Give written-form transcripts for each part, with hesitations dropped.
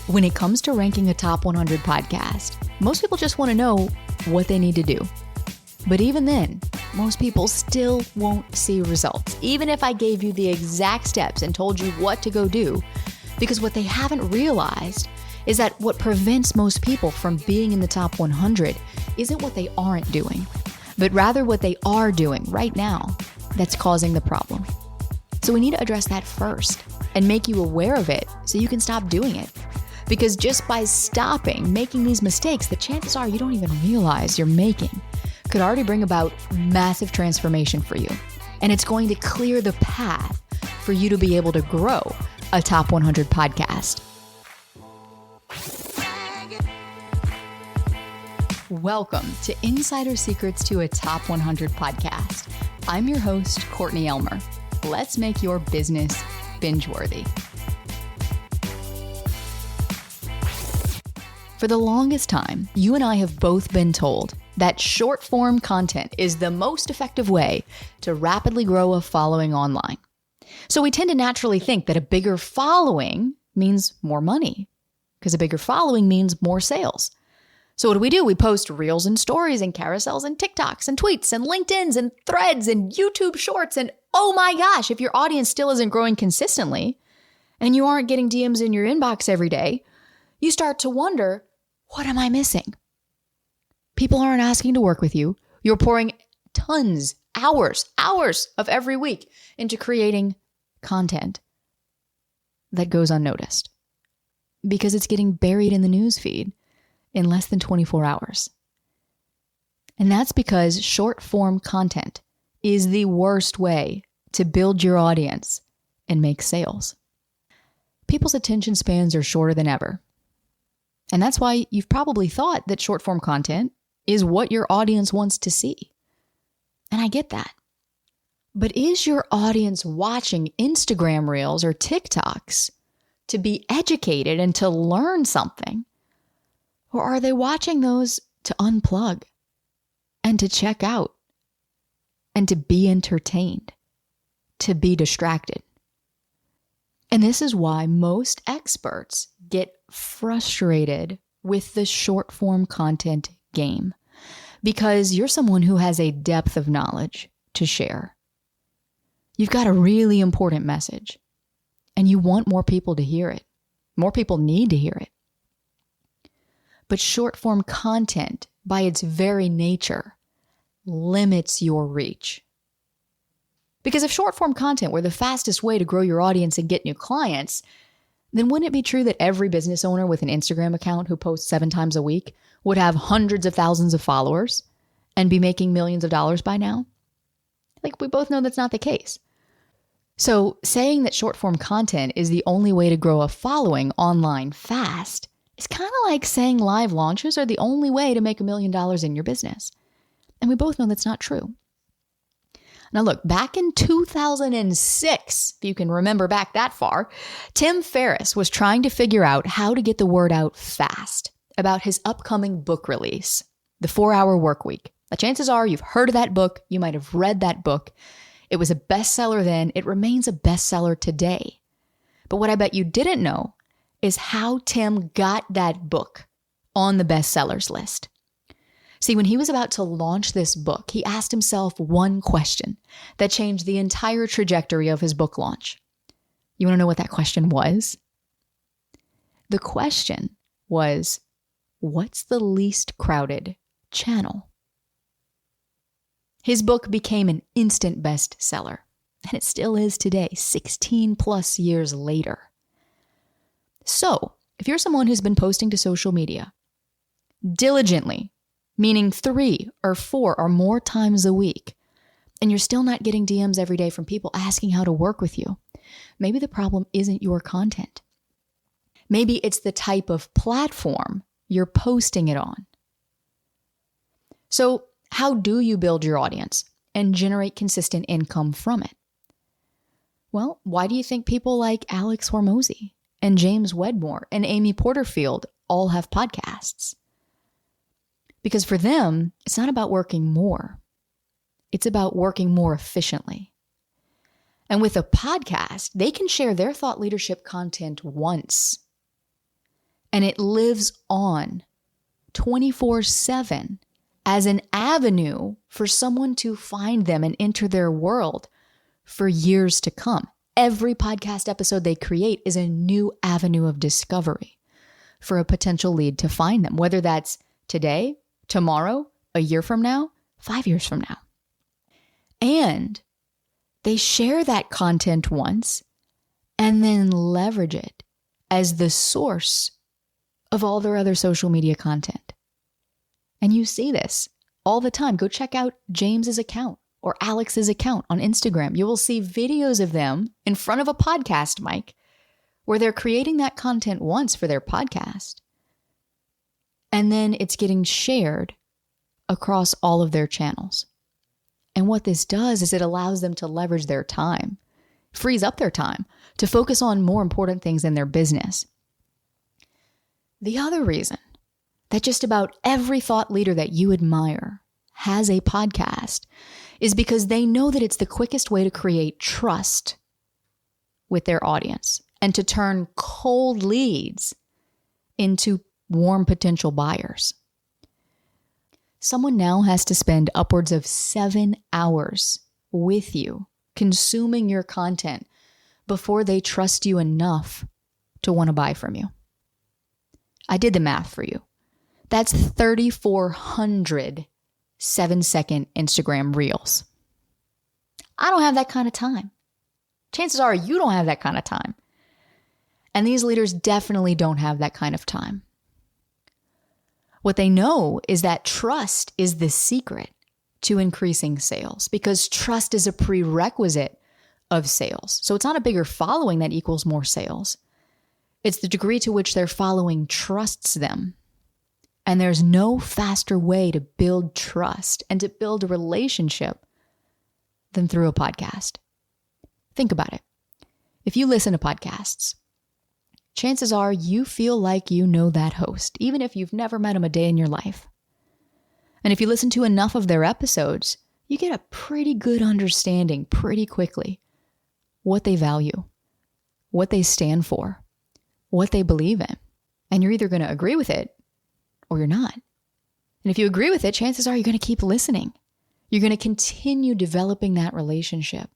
When it comes to ranking a top 100 podcast, most people just want to know what they need to do. But even then, most people still won't see results, even if I gave you the exact steps and told you what to go do, because what they haven't realized is that what prevents most people from being in the top 100 isn't what they aren't doing, but rather what they are doing right now that's causing the problem. So we need to address that first and make you aware of it so you can stop doing it. Because just by stopping making these mistakes, the chances are you don't even realize you're making could already bring about massive transformation for you. And it's going to clear the path for you to be able to grow a top 100 podcast. Welcome to Insider Secrets to a Top 100 podcast. I'm your host, Courtney Elmer. Let's make your business binge-worthy. For the longest time, you and I have both been told that short-form content is the most effective way to rapidly grow a following online. So we tend to naturally think that a bigger following means more money, because a bigger following means more sales. So what do? We post reels and stories and carousels and TikToks and tweets and LinkedIn's and threads and YouTube shorts. And oh my gosh, if your audience still isn't growing consistently and you aren't getting DMs in your inbox every day, you start to wonder, what am I missing? People aren't asking to work with you. You're pouring tons, hours of every week into creating content that goes unnoticed because it's getting buried in the news feed in less than 24 hours. And that's because short form content is the worst way to build your audience and make sales. People's attention spans are shorter than ever. And that's why you've probably thought that short form content is what your audience wants to see. And I get that. But is your audience watching Instagram Reels or TikToks to be educated and to learn something? Or are they watching those to unplug and to check out and to be entertained, to be distracted? And this is why most experts get frustrated with the short form content game, because you're someone who has a depth of knowledge to share. You've got a really important message and you want more people to hear it. More people need to hear it. But short form content, by its very nature, limits your reach. Because if short form content were the fastest way to grow your audience and get new clients, then wouldn't it be true that every business owner with an Instagram account who posts 7 times a week would have hundreds of thousands of followers and be making millions of dollars by now? Like, we both know that's not the case. So saying that short form content is the only way to grow a following online fast is kind of like saying live launches are the only way to make $1 million in your business. And we both know that's not true. Now look, back in 2006, if you can remember back that far, Tim Ferriss was trying to figure out how to get the word out fast about his upcoming book release, The 4-Hour Workweek. The chances are you've heard of that book. You might have read that book. It was a bestseller then. It remains a bestseller today. But what I bet you didn't know is how Tim got that book on the bestsellers list. See, when he was about to launch this book, he asked himself one question that changed the entire trajectory of his book launch. You want to know what that question was? The question was, what's the least crowded channel? His book became an instant bestseller, and it still is today, 16 plus years later. So, if you're someone who's been posting to social media diligently, meaning 3 or 4 or more times a week, and you're still not getting DMs every day from people asking how to work with you, maybe the problem isn't your content. Maybe it's the type of platform you're posting it on. So, how do you build your audience and generate consistent income from it? Well, why do you think people like Alex Hormozy and James Wedmore and Amy Porterfield all have podcasts? Because for them, it's not about working more. It's about working more efficiently. And with a podcast, they can share their thought leadership content once And it lives on 24/7 as an avenue for someone to find them and enter their world for years to come. Every podcast episode they create is a new avenue of discovery for a potential lead to find them, whether that's today, tomorrow, a year from now, 5 years from now. And they share that content once and then leverage it as the source of all their other social media content. And you see this all the time. Go check out James's account or Alex's account on Instagram. You will see videos of them in front of a podcast mic where they're creating that content once for their podcast. And then it's getting shared across all of their channels. And what this does is it allows them to leverage their time, frees up their time to focus on more important things in their business. The other reason that just about every thought leader that you admire has a podcast is because they know that it's the quickest way to create trust with their audience and to turn cold leads into warm potential buyers. Someone now has to spend upwards of 7 hours with you, consuming your content before they trust you enough to want to buy from you. I did the math for you. That's 3,400 7-second Instagram reels. I don't have that kind of time. Chances are you don't have that kind of time. And these leaders definitely don't have that kind of time. What they know is that trust is the secret to increasing sales, because trust is a prerequisite of sales. So it's not a bigger following that equals more sales. It's the degree to which their following trusts them. And there's no faster way to build trust and to build a relationship than through a podcast. Think about it. If you listen to podcasts, chances are you feel like you know that host, even if you've never met him a day in your life. And if you listen to enough of their episodes, you get a pretty good understanding pretty quickly what they value, what they stand for, what they believe in. And you're either going to agree with it or you're not. And if you agree with it, chances are you're going to keep listening. You're going to continue developing that relationship.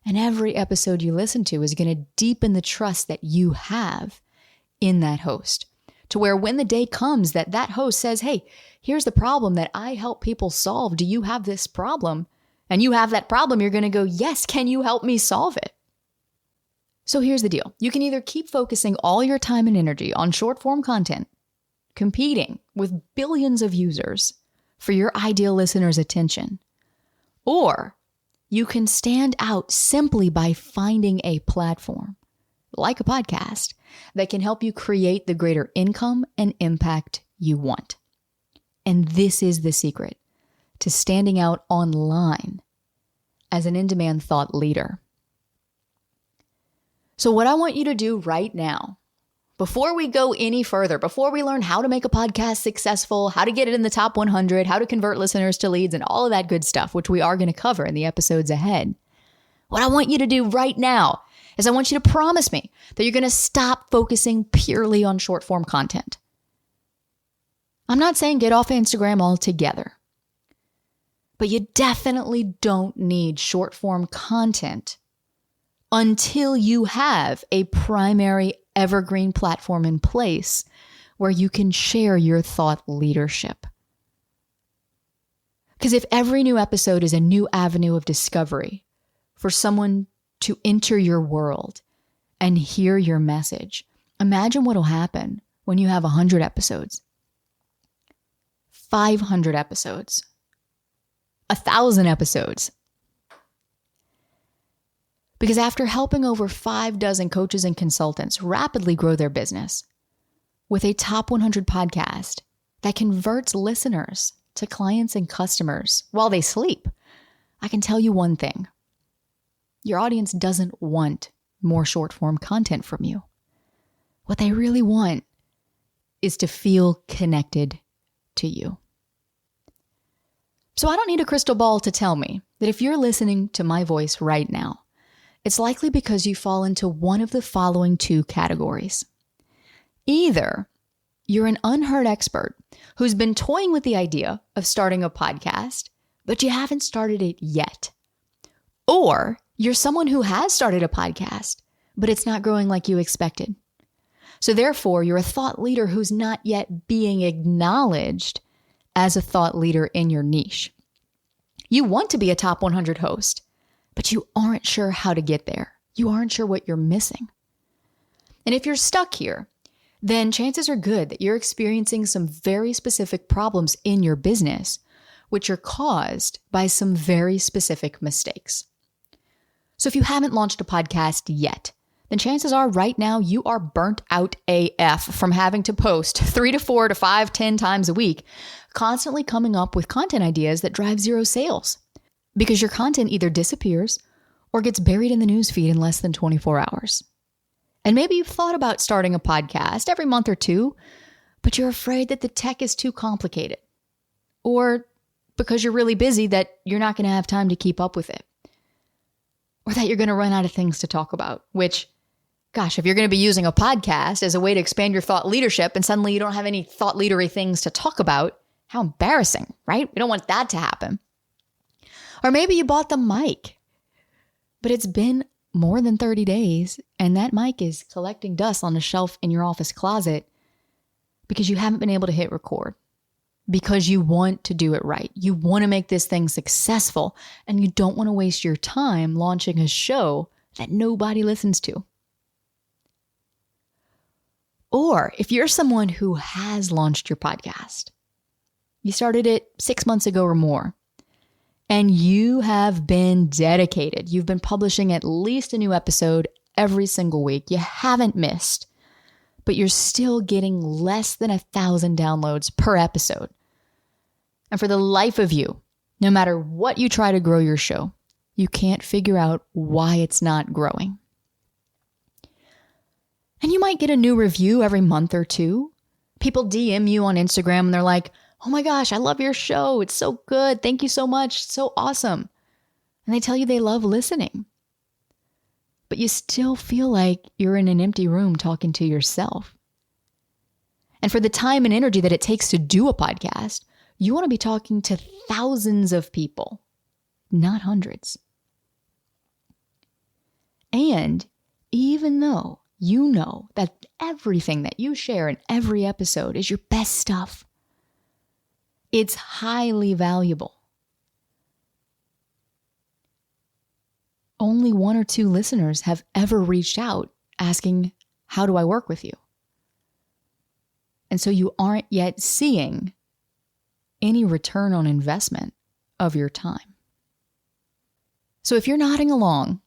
And every episode you listen to is going to deepen the trust that you have in that host, to where when the day comes that that host says, hey, here's the problem that I help people solve. Do you have this problem? And you have that problem, you're going to go, yes, can you help me solve it? So here's the deal. You can either keep focusing all your time and energy on short form content, competing with billions of users for your ideal listener's attention, or you can stand out simply by finding a platform, like a podcast, that can help you create the greater income and impact you want. And this is the secret to standing out online as an in-demand thought leader. So what I want you to do right now, before we go any further, before we learn how to make a podcast successful, how to get it in the top 100, how to convert listeners to leads, and all of that good stuff, which we are going to cover in the episodes ahead, what I want you to do right now is I want you to promise me that you're going to stop focusing purely on short form content. I'm not saying get off Instagram altogether, but you definitely don't need short form content until you have a primary evergreen platform in place where you can share your thought leadership. Because if every new episode is a new avenue of discovery for someone to enter your world and hear your message, imagine what will happen when you have 100 episodes, 500 episodes, 1,000 episodes. Because after helping over 6 coaches and consultants rapidly grow their business with a top 100 podcast that converts listeners to clients and customers while they sleep, I can tell you one thing. Your audience doesn't want more short form content from you. What they really want is to feel connected to you. So I don't need a crystal ball to tell me that if you're listening to my voice right now, it's likely because you fall into one of the following 2 categories. Either you're an unheard expert who's been toying with the idea of starting a podcast, but you haven't started it yet. Or you're someone who has started a podcast, but it's not growing like you expected. So therefore, you're a thought leader who's not yet being acknowledged as a thought leader in your niche. You want to be a top 100 host, but you aren't sure how to get there. You aren't sure what you're missing. And if you're stuck here, then chances are good that you're experiencing some very specific problems in your business, which are caused by some very specific mistakes. So if you haven't launched a podcast yet, then chances are right now you are burnt out AF from having to post 3 to 4 to 5, 10 times a week, constantly coming up with content ideas that drive zero sales because your content either disappears or gets buried in the newsfeed in less than 24 hours. And maybe you've thought about starting a podcast every month or two, but you're afraid that the tech is too complicated, or because you're really busy that you're not going to have time to keep up with it, or that you're going to run out of things to talk about, which, gosh, if you're going to be using a podcast as a way to expand your thought leadership and suddenly you don't have any thought leadery things to talk about, how embarrassing, right? We don't want that to happen. Or maybe you bought the mic, but it's been more than 30 days and that mic is collecting dust on the shelf in your office closet because you haven't been able to hit record, because you want to do it right. You want to make this thing successful and you don't want to waste your time launching a show that nobody listens to. Or if you're someone who has launched your podcast, you started it 6 months ago or more, and you have been dedicated. You've been publishing at least a new episode every single week. You haven't missed, but you're still getting less than 1,000 downloads per episode. And for the life of you, no matter what you try to grow your show, you can't figure out why it's not growing. And you might get a new review every month or two. People DM you on Instagram and they're like, "Oh my gosh, I love your show. It's so good. Thank you so much. It's so awesome." And they tell you they love listening. But you still feel like you're in an empty room talking to yourself. And for the time and energy that it takes to do a podcast, you want to be talking to thousands of people, not hundreds. And even though you know that everything that you share in every episode is your best stuff, it's highly valuable, only 1 or 2 listeners have ever reached out asking, "How do I work with you?" And so you aren't yet seeing any return on investment of your time. So if you're nodding along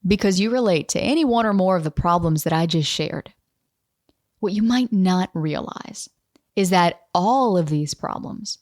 because you relate to any one or more of the problems that I just shared, what you might not realize is that all of these problems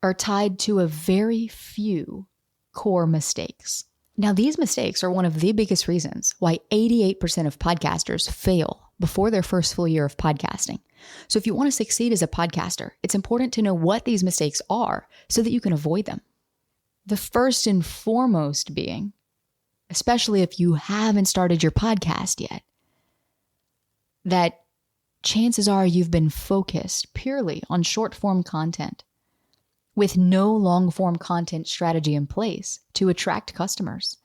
are tied to a very few core mistakes. Now, these mistakes are one of the biggest reasons why 88% of podcasters fail before their first full year of podcasting. So if you want to succeed as a podcaster, it's important to know what these mistakes are so that you can avoid them. The first and foremost being, especially if you haven't started your podcast yet, that chances are you've been focused purely on short form content with no long form content strategy in place to attract customers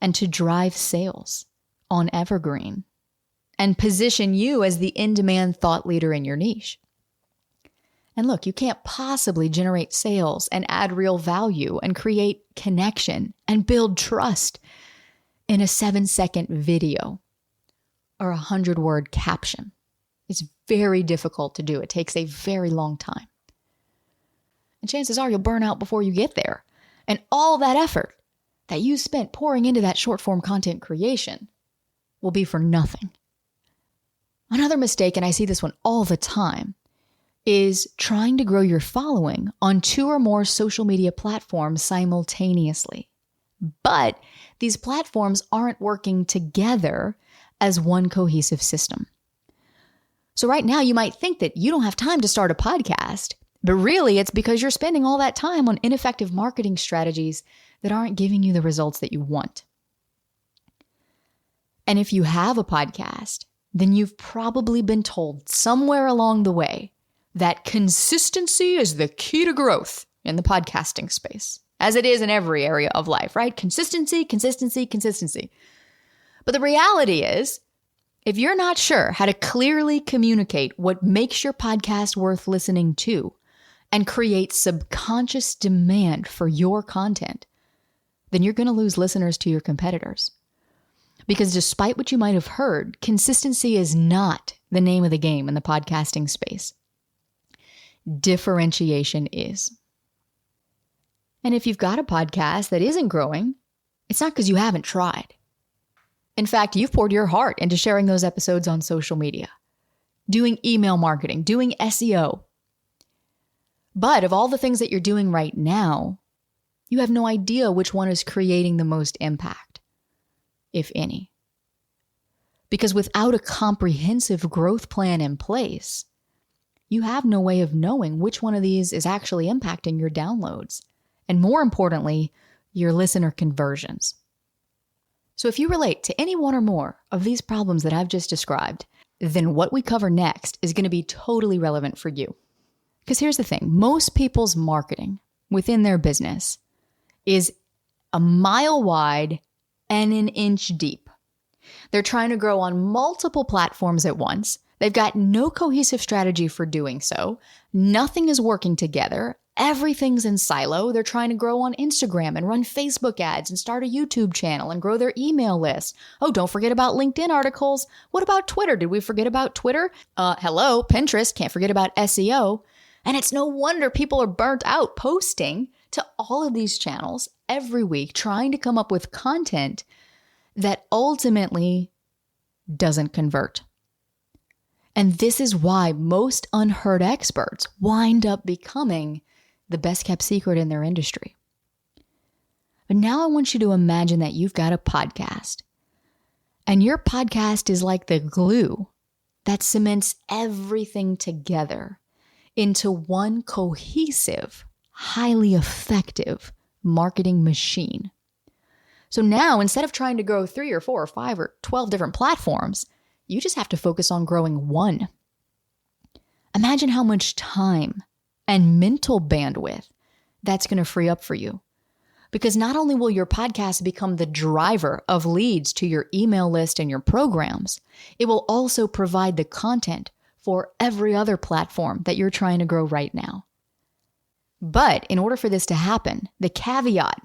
and to drive sales on evergreen and position you as the in-demand thought leader in your niche. And look, you can't possibly generate sales and add real value and create connection and build trust in a 7-second video or a 100-word caption. It's very difficult to do. It takes a very long time. And chances are you'll burn out before you get there. And all that effort that you spent pouring into that short form content creation will be for nothing. Another mistake, and I see this one all the time, is trying to grow your following on 2 or more social media platforms simultaneously. But these platforms aren't working together as one cohesive system. So right now you might think that you don't have time to start a podcast, but really it's because you're spending all that time on ineffective marketing strategies that aren't giving you the results that you want. And if you have a podcast, then you've probably been told somewhere along the way that consistency is the key to growth in the podcasting space, as it is in every area of life, right? Consistency, consistency, consistency. But the reality is, if you're not sure how to clearly communicate what makes your podcast worth listening to and create subconscious demand for your content, then you're going to lose listeners to your competitors. Because despite what you might have heard, consistency is not the name of the game in the podcasting space. Differentiation is. And if you've got a podcast that isn't growing, it's not because you haven't tried. In fact, you've poured your heart into sharing those episodes on social media, doing email marketing, doing SEO. But of all the things that you're doing right now, you have no idea which one is creating the most impact, if any. Because without a comprehensive growth plan in place, you have no way of knowing which one of these is actually impacting your downloads, and more importantly, your listener conversions. So if you relate to any one or more of these problems that I've just described, then what we cover next is going to be totally relevant for you. Because here's the thing, most people's marketing within their business is a mile wide and an inch deep. They're trying to grow on multiple platforms at once. They've got no cohesive strategy for doing so. Nothing is working together. Everything's in silo. They're trying to grow on Instagram and run Facebook ads and start a YouTube channel and grow their email list. Oh, don't forget about LinkedIn articles. What about Twitter? Did we forget about Twitter? Hello, Pinterest. Can't forget about SEO. And it's no wonder people are burnt out posting to all of these channels every week, trying to come up with content that ultimately doesn't convert. And this is why most unheard experts wind up becoming the best kept secret in their industry. But now I want you to imagine that you've got a podcast, and your podcast is like the glue that cements everything together into one cohesive, highly effective marketing machine. So now, instead of trying to grow 3 or 4 or 5 or 12 different platforms, you just have to focus on growing one. Imagine how much time and mental bandwidth that's going to free up for you. Because not only will your podcast become the driver of leads to your email list and your programs, it will also provide the content for every other platform that you're trying to grow right now. But in order for this to happen, the caveat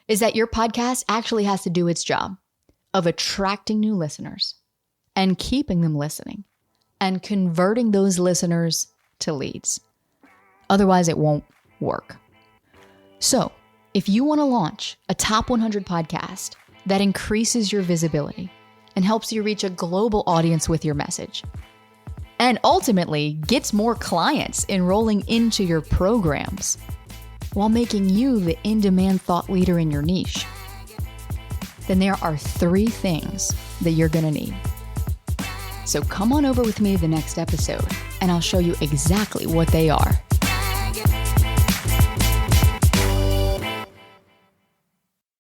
is that your podcast actually has to do its job of attracting new listeners and keeping them listening and converting those listeners to leads. Otherwise, it won't work. So, if you want to launch a top 100 podcast that increases your visibility and helps you reach a global audience with your message, and ultimately gets more clients enrolling into your programs while making you the in-demand thought leader in your niche, then there are 3 things that you're going to need. So come on over with me the next episode, and I'll show you exactly what they are.